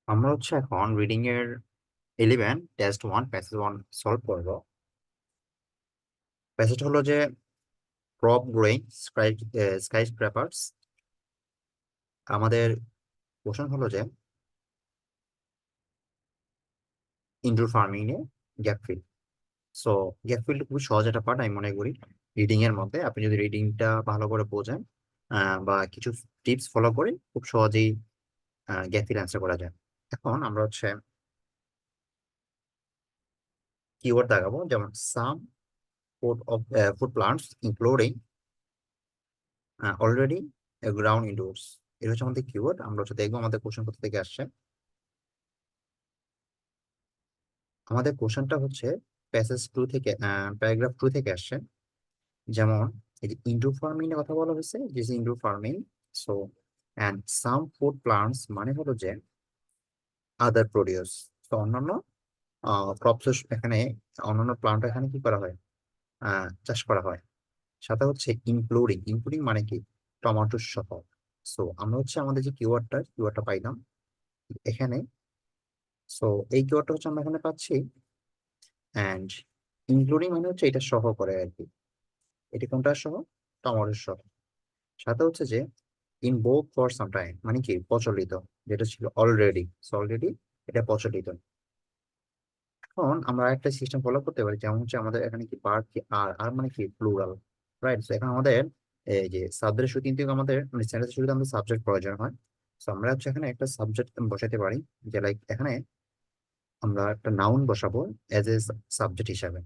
আমরা এখন রিডিং এর 11 টেস্ট 1 প্যাসেজ 1 সলভ করব। প্যাসেজ হলো যে ক্রপ গ্রোয়িং স্কাই স্ক্র্যাপার্স। আমাদের কোশ্চেন হলো যে ইনডোর ফার্মিং এ gap fill. So gap fill খুবই সহজ একটা পার্ট আমি মনে করি রিডিং এর মধ্যে। আপনি যদি রিডিংটা ভালো করে বোঝেন বা কিছু টিপস ফলো করে খুব সহজেই গ্যাপ ফিল অ্যান্সার করা যায়। এখন আমরা কিওয়ার্ড দেখাবো, যেমন সাম food plants including already ground endorse. এটা হচ্ছে আমাদের কিওয়ার্ড। আমরা দেখবো আমাদের কোশ্চেন কোথা থেকে আসছে। আমাদের কোশ্চেনটা হচ্ছে প্যাসেজ 2 থেকে, প্যারাগ্রাফ 2 থেকে আসছে। যেমন এই যে ইনডোর ফার্মিং এর কথা বলা হয়েছে, যে indoor farming. So and some food plants মানে হলো যে আদার প্রোডিউস। তো অন্যান্য ক্রপস এখানে, অন্যান্য প্লান্ট এখানে কি করা হয়, চাষ করা হয়। সাথে হচ্ছে ইনক্লুডিং, ইনক্লুডিং মানে কি টমেটো সহ। সো আমরা আমাদের যে কিওয়ার্ডটা পাইলাম এখানে। সো এই কিওয়ার্ডটা আমরা এখানে পাচ্ছি। অ্যান্ড ইনক্লুডিং মানে এটা সহ করে আর কি। এটি কোনটা সহ? টমেটোর সহ। সাথে যে in both for some time মানে কি প্রচলিত, যেটা ছিল অলরেডি। অলরেডি এটা প্রচলিত। এখন আমরা একটা সিস্টেম ফলো করতে পারি, যেমন আমাদের এখানে কি বার কি আর আর মানে কি প্লুরাল, রাইট? এখন আমাদের এই যে সাবজেক্টের শুরু কিন্তু আমাদের মানে সেন্টেন্সের শুরুতে আমাদের সাবজেক্ট প্রয়োজন হয়। তো আমরা এখানে একটা সাবজেক্ট বসাতে পারি, যে লাইক এখানে আমরা একটা নাউন বসাবো এজ এ সাবজেক্ট হিসাবে।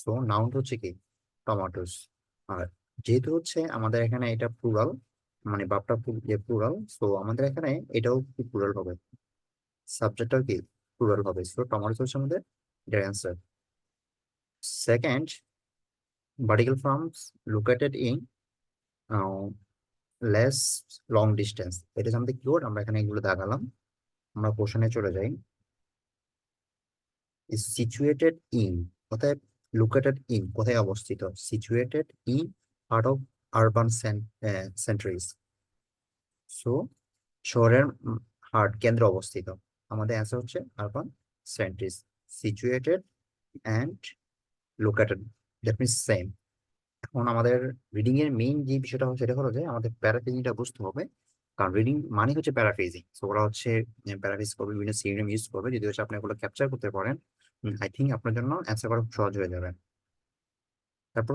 সো নাউন হচ্ছে কি টমেটোস। আর যেহেতু আমাদের এখানে এটা প্লুরাল, মানে বাপটা প্লুরাল, সো আমাদের এখানে এটাও কি প্লুরাল হবে, সাবজেক্টটাও কি প্লুরাল হবে। সো টমেটোস হচ্ছে আমাদের এটার answer. Second, vertical farms located in less long distance. এটা হচ্ছে আমাদের কিওয়ার্ড। আমরা এখানে এগুলো দেখালাম। আমরা কোশ্চেনে চলে যাই। সিচুয়েটেড ইন, অর্থাৎ লোকেটেড ইন কোথায় অবস্থিত, situated in part of urban centres. So শহরের হার্ট কেন্দ্রে অবস্থিত। আমাদের অ্যান্সার হচ্ছে urban centres. Situated and located, that means same. এখন আমাদের রিডিং এর মেইন যে বিষয়টা সেটা হলো যে আমাদের প্যারাফ্রেজিংটা বুঝতে হবে। কারণ রিডিং মানে প্যারাফ্রেজিং। তো ওরা প্যারাফ্রেজ করবে, বিভিন্ন সিনোনিম ইউজ করবে। যদি আপনি এগুলো ক্যাপচার করতে পারেন, আই থিঙ্ক আপনার জন্য অ্যান্সার করা খুব সহজ হয়ে যাবে। তারপর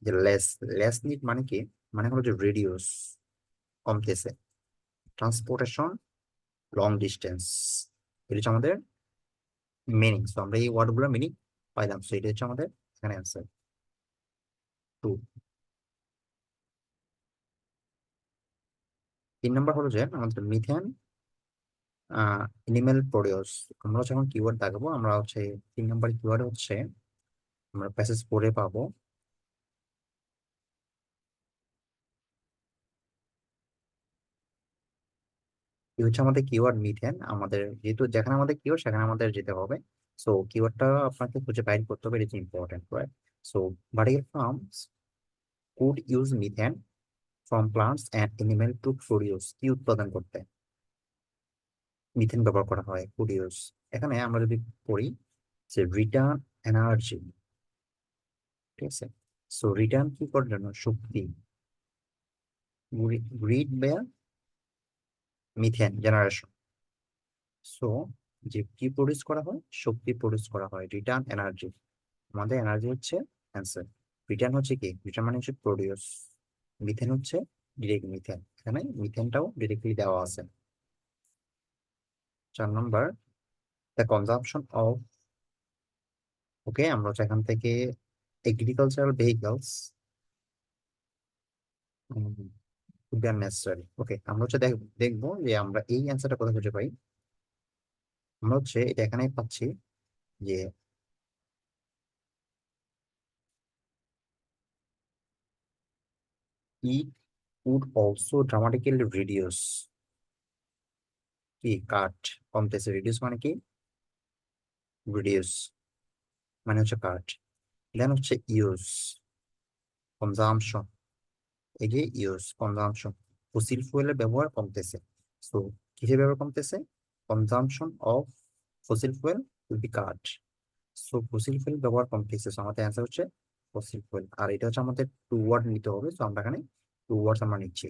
যে লেস, লেস নিড মানে কি, মানে হলো যে রেডিউস, কমতেছে। Transportation, long distance. এটা আমাদের মিনিং। তো আমরা এই ওয়ার্ডগুলো মিনিং পাইলাম। সো এটা আমাদের এখানে অ্যান্সার 2। 3 নম্বর হলো যে আমাদের মিথেন এনিম্যাল প্রোডিউস। আমরা যখন কিওয়ার্ড দেখাবো, আমরা 3 নম্বর কিওয়ার্ড আমরা প্যাসেজ পড়ে পাবো। এই আমাদের কিওয়ার্ড মিথেন। আমাদের যেহেতু যেখানে আমাদের কিওয়ার্ড সেখানে আমাদের যেতে হবে। সো কিওয়ার্ডটা আপনাকে খুঁজে বাইর করতে হবে, এটা important, right? So vertical farms could use methane from plants and animal to produce. কি উৎপাদন করতে মিথেন ব্যবহার করা হয়, কুড ইউজ। এখানে আমরা যদি পড়ি যে রিটার্ন এনার্জি, ঠিক আছে? সো রিটার্ন কি করার জন্য, শক্তি। গ্রিড বা মিথেন জেনারেশন। সো যে কি প্রডিউস করা হয়, শক্তি প্রডিউস করা হয়, রিটার্ন এনার্জি। আমাদের এনার্জি অ্যান্সার। রিটার্ন কি, রিটার্ন মানে প্রডিউস। মিথেন ডিরেক্ট মিথেন, এখানে মিথেনটাও ডিরেক্টলি দেওয়া আছে। 4 নম্বর, দ্য কনজাম্পশন অফ, ওকে আমরা এখান থেকে এগ্রিকালচারাল ভেহিকলস উড নেসেসারি। ওকে আমরা দেখবো যে আমরা এই অ্যান্সারটা কোথায় খুঁজে পাই। আমরা এটা এখানে পাচ্ছি যে it would also dramatically reduce কি কাট, কমতেছে। রিডিউস মানে কি, রিডিউস মানে কাট। Then use, consumption. এই যে ইউজ, কনজাম্পশন, ফসিল ফুয়েলের ব্যবহার কমতেছে। সো কিসের ব্যবহার কমতেছে, consumption of fossil fuel will be cut. So fossil fuel ব্যবহার কমতেছে, সো আমাদের অ্যান্সার হচ্ছে ফসিল ফুয়েল। আর এটা হচ্ছে আমাদের টু ওয়ার্ড নিতে হবে, সো আমরা এখানে টু ওয়ার্ডস আমরা নিচ্ছি।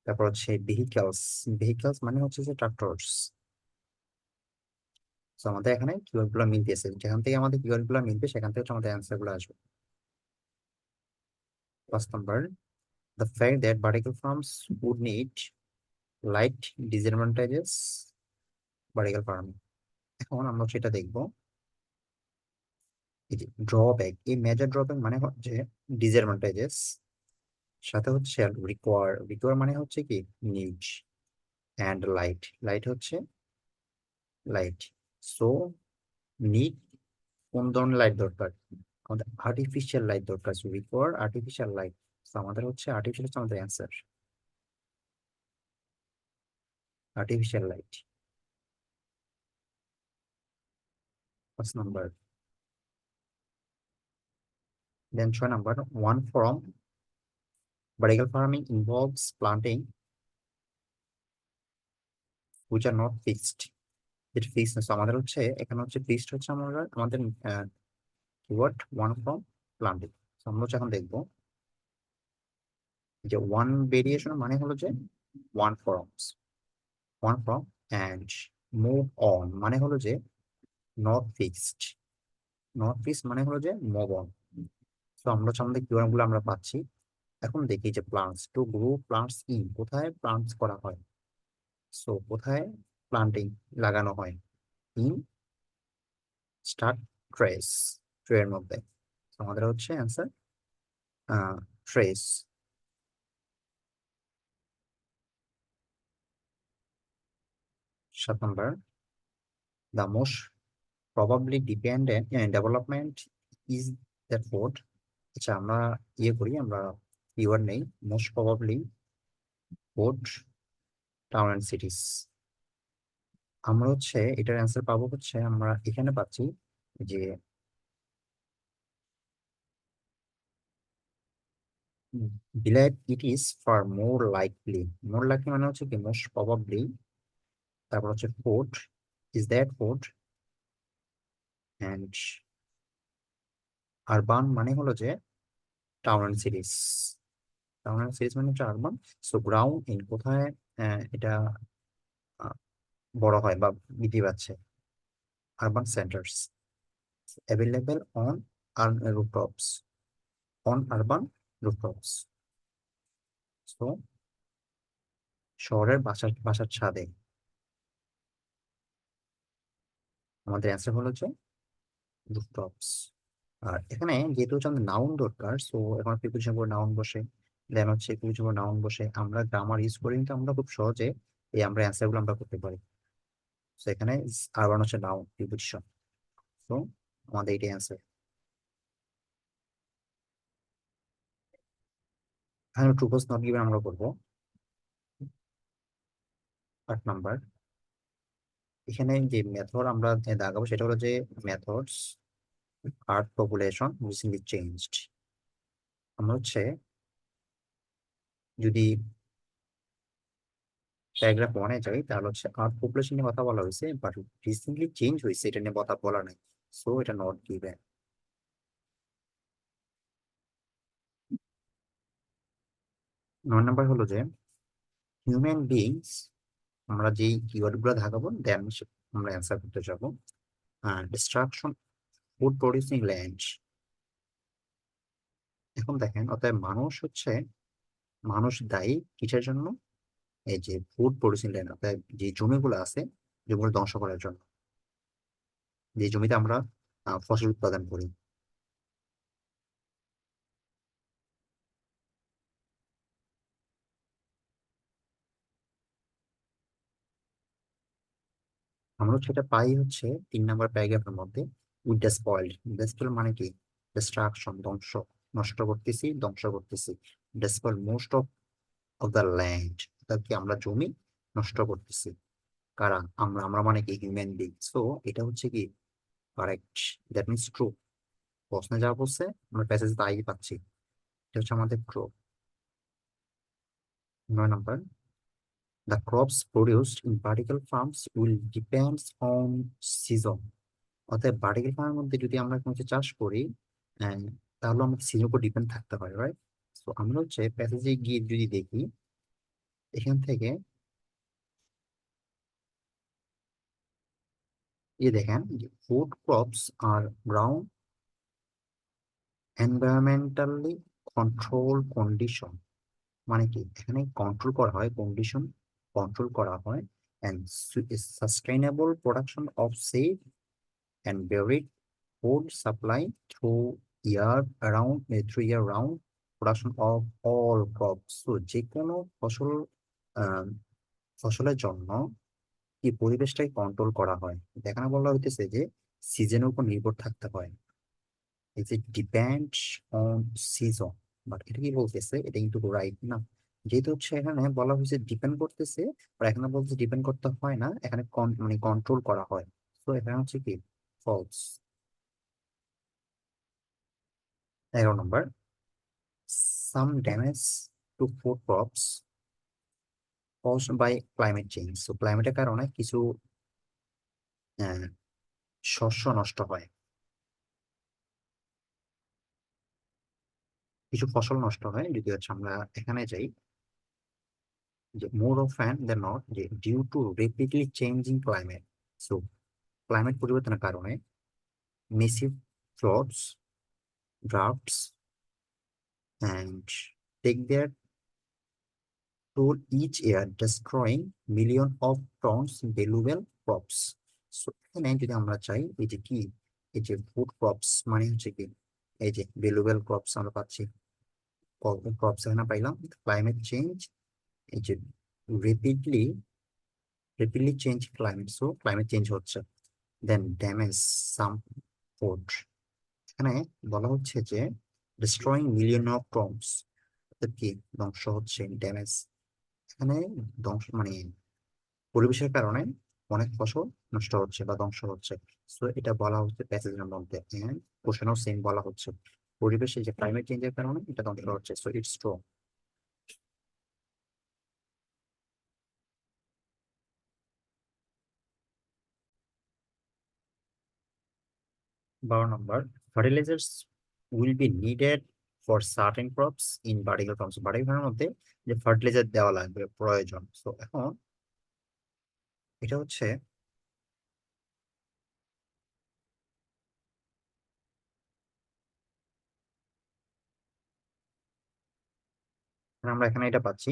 তারপর হচ্ছে ভেহিকলস। ভেহিকলস মানে হচ্ছে যে ট্রাক্টরস। সো আমাদের এখানে কিওয়ার্ড গুলো মিলতেছে, যেখান থেকে আমাদের কিওয়ার্ড গুলো মিলবে সেখান থেকে হচ্ছে আমাদের অ্যান্সার গুলো আসবে। First number, the fact that vertical farms would need light disadvantages vertical farming। এখন আমরা সেটা দেখবো। এই যে ড্রব্যাক, এই মেজর ড্রব্যাক মানে হচ্ছে ডিসঅ্যাডভান্টেজেস, সাথে হচ্ছে রিকোয়ার। রিকোয়ার মানে হচ্ছে কি নিড, অ্যান্ড লাইট, লাইট হচ্ছে লাইট। সো নিড কোন ধরনের লাইট দরকার? আমাদের আর্টিফিশিয়াল লাইট দরকার, সো রিকোয়ার আর্টিফিশিয়াল লাইট। তো আমাদের হচ্ছে আর্টিফিশিয়াল হচ্ছে আমাদের answer, artificial light. First number. Then 6 number, one from vertical farming involves planting which are not fixed। এটা ফিক্সড না, so আমাদের হচ্ছে এখানে হচ্ছে ফিক্সড হচ্ছে আমরা আমাদের কিওয়ার্ড ওয়ান ফ্রম প্লান্টিং। আমরা হচ্ছে এখন দেখবো যে ওয়ান ভেরিয়েশন মানে হলো যে one forms, one from, and move on মানে হলো যে নট ফিক্সড। নট ফিক্সড মানে হলো যে মুভ অন। তো আমরা হচ্ছে আমাদের কিওয়ার্ড গুলো আমরা পাচ্ছি। এখন দেখি যে plants, to grow plants in, কোথায় প্লান্টস করা হয়? সো কোথায় প্লান্টিং লাগানো হয়? ইন স্টার্ট ট্রেস, ট্রের মধ্যে। তো আমাদের হচ্ছে answer trace. 7 number, the most probably dependent development is that food। আচ্ছা আমরা ইয়ে করি, আমরা কিওয়ার্ড নেই most probably food town and cities. আমরা হচ্ছে এটার অ্যান্সার পাবো হচ্ছে আমরা এখানে পাচ্ছি যে বিলাইট it is far more likely. More likely মানে হচ্ছে কি মোস্ট প্রবাবলি, তারপর হচ্ছে food is that food, and urban মানে হলো যে town and cities. Town and cities মানে হচ্ছে আরবান। সো গ্রাউন্ড ইন কোথায় এটা আহ, বড় হয় বা বৃদ্ধি পাচ্ছে? Urban centres, available on rooftops, on urban rooftops. So শহরের বাসার বাসার ছাদে। আমাদের অ্যান্সার হলো যে রুফটপস। আর এখানে যেহেতু হচ্ছে আমাদের নাউন দরকার, সো এখন প্রিপোজিশন পরে নাউন বসে, দেন হচ্ছে প্রিপোজিশন পরে নাউন বসে, আমরা গ্রামার ইউজ করি কিন্তু আমরা খুব সহজে এই আমরা অ্যান্সার গুলো আমরা করতে পারি। সো এখানে আরবান হচ্ছে নাউন প্রিপোজিশন। সো আমাদের এটাই অ্যান্সার। এখানে ট্রু ফলস নট গিভেন আমরা করবো। 8 নাম্বার, এখানে যে মেথড আমরা দাগাবো সেটা হলো যে মেথডস আর্থ পপুলেশন রিসেন্টলি চেঞ্জড। আমরা হচ্ছে যদি প্যারাগ্রাফ ওয়ানে যাই তাহলে হচ্ছে আর্থ পপুলেশন নিয়ে কথা বলা হয়েছে, বাট রিসেন্টলি চেঞ্জ হয়েছে এটা নিয়ে কথা বলা নাই, সো এটা নট গিভেন। 9 নাম্বার হলো যে হিউম্যান বিংস, আমরা যেই কিওয়ার্ড গুলো দেখাবো দেন আমরা অ্যান্সার করতে যাবো। Destruction food producing land. এখন দেখেন অতএব মানুষ হচ্ছে, মানুষ দায়ী কিসের জন্য? এই যে ফুড প্রডিউসিং ল্যান্ড, অর্থাৎ যে জমিগুলো আছে জমিগুলো ধ্বংস করার জন্য, যে জমিতে আমরা ফসল উৎপাদন করি। আমরা সেটা পাই হচ্ছে 3 নাম্বার প্যারাগ্রাফের মধ্যে। With the spoiled, the spoil মানে কি? ডিস্ট্রাকশন, ধ্বংস, নষ্ট করতেছি, ধ্বংস করতেছি। ডিসপয়েল মোস্ট অফ দ্য ল্যান্ড, অর্থাৎ কি আমরা জমি নষ্ট করতেছি। কারা? আমরা, আমরা মানে কি হিউম্যান বিং। সো এটা হচ্ছে কি কারেক্ট, দ্যাট মিনস ট্রু। প্রশ্নে যা বলছে আমরা প্যাসেজে তাই পাচ্ছি, এটা হচ্ছে আমাদের true. 9 number, the crops produced in vertical farms will depends on season. অর্থাৎ ভার্টিক্যাল ফার্মের মধ্যে যদি আমরা কোনো কিছু চাষ করি, আহ, তাহলে আমাদের সিজনের উপর ডিপেন্ড থাকতে হয়, রাইট? তো আমরা হচ্ছে প্যাসেজে গিয়ে যদি দেখি এখান থেকে, দেখেন food crops are ground environmentally control condition. মানে কি, এখানে কন্ট্রোল করা হয়, কন্ডিশন কন্ট্রোল করা হয়, and sustainable production of safe and varied food supply through year round production of all crops. So যে কোনো ফসল, আহ, ফসলের জন্য কি পরিবেশটাকে কন্ট্রোল করা হয়। দেখানো বলা হইতেছে যে সিজনের উপর নির্ভর থাকতে হয়। Is it depends on season, but এটা কি বলতেছে, এটা কিন্তু রাইট না। যেহেতু হচ্ছে এখানে বলা হয়েছে ডিপেন্ড করতেছে, আর এখানে বলছে ডিপেন্ড করতে হয় না, এখানে মানে কন্ট্রোল করা হয়। তো এখানে হচ্ছে কি false. 11 number, some damage to food crops caused by climate change. তো ক্লাইমেটের কারণে কিছু আহ, শস্য নষ্ট হয়, কিছু ফসল নষ্ট হয়। যদি হচ্ছে আমরা এখানে যাই, যে মোর অফ দ্যান নট, যে due to rapidly changing climate. So climate পরিবর্তনের কারণে massive floods, droughts and take their toll each year, destroying millions of tons valuable crops. So এখানে যদি আমরা চাই, এই যে কি, এই যে ফুড ক্রপস মানে হচ্ছে কি, এই যে ভ্যালুয়েবল ক্রপস আমরা পাচ্ছি, ক্রপস এখানে পাইলাম। ক্লাইমেট চেঞ্জ, এই যে rapidly rapidly change climate, so climate change হচ্ছে। দেন ড্যামেজ সাম ফুড, এখানে বলা হচ্ছে যে ডিস্ট্রয়িং মিলিয়ন অফ টনস, কি ধ্বংস হচ্ছে, ড্যামেজ। এখানে ধ্বংস মানে পরিবেশের কারণে অনেক ফসল নষ্ট হচ্ছে বা ধ্বংস হচ্ছে। সো এটা বলা হচ্ছে প্যাসেজের মধ্যে, এন্ড কোশ্চেনও সেম বলা হচ্ছে, পরিবেশে যে ক্লাইমেট চেঞ্জের কারণে এটা ধ্বংস হচ্ছে। So it's true. 12 number, fertilisers will be needed for certain crops in vertical farms. ভার্টিক্যাল ফার্মের মধ্যে যে ফার্টিলাইজার দেওয়া লাগবে, প্রয়োজন। সো এখন এটা হচ্ছে, আমরা এখানে এটা পাচ্ছি,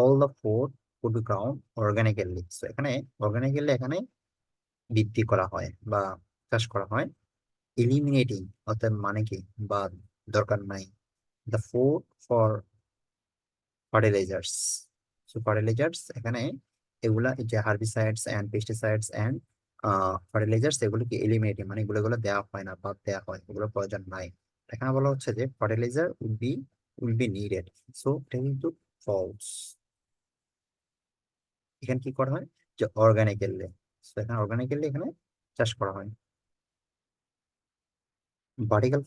all the food could be ground organically. So এখানে অর্গানিক্যালি এখানে বৃদ্ধি করা হয় বা চাষ করা হয়। এলিমিনেটিং অর্থাৎ মানে কি, বা দরকার নাই, the food for fertilisers. So fertilisers এখানে এগুলা, এই যে হার্বিসাইডস এন্ড পেস্টিসাইডস এন্ড ফার্টিলাইজার্স, এগুলোকে এলিমিনেটিং মানে এগুলো এগুলো দেওয়া হয় না, বাদ দেওয়া হয়, এগুলো প্রয়োজন নাই। এখানে বলা হচ্ছে যে fertiliser will be needed. So এটা কিন্তু ফলস। এখানে কি করা হয়, যে অর্গানিক্যালি, এখানে অর্গানিক্যালি এখানে চাষ করা হয়। Vertical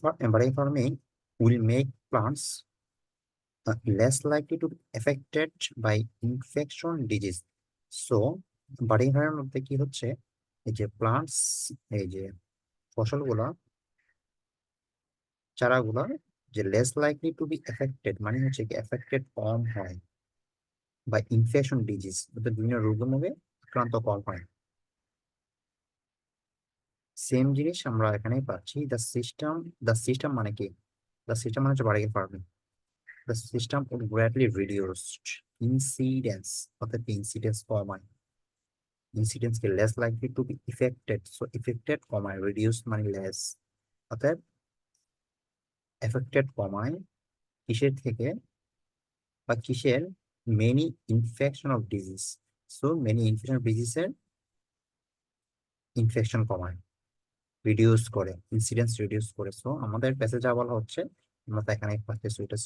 farming will make plants less likely to be affected by infection disease. So বাড়ি ঘরের মধ্যে কি হচ্ছে, এই যে প্লান্টস, এই যে ফসলগুলা, চারাগুলা, যে less likely to be affected মানে হচ্ছে কি এফেক্টেড কম হয়, বা ইনফেকশন ডিজিজ অর্থাৎ বিভিন্ন রোগে আক্রান্ত কম হয়। সেম জিনিস আমরা এখানে পাচ্ছি, দ্য সিস্টেম মানে কি, দ্য সিস্টেম মানে হচ্ছে বাড়ি farming. The system would greatly reduced incidence অর্থাৎ incidence কমায়, incidence K less likely to be affected, so affected কমায়, reduced মানে less, অর্থাৎ affected কমায় কিসের থেকে, বা কিসের, many infection of disease, so many infection of disease এর ইনফেকশন কমায়, রিডিউস করে, ইনসিডেন্স রিডিউস করে। সো আমাদের প্যাসেজ যা বলা হচ্ছে, আমরা তো এখানে পাচ্ছি, so এটা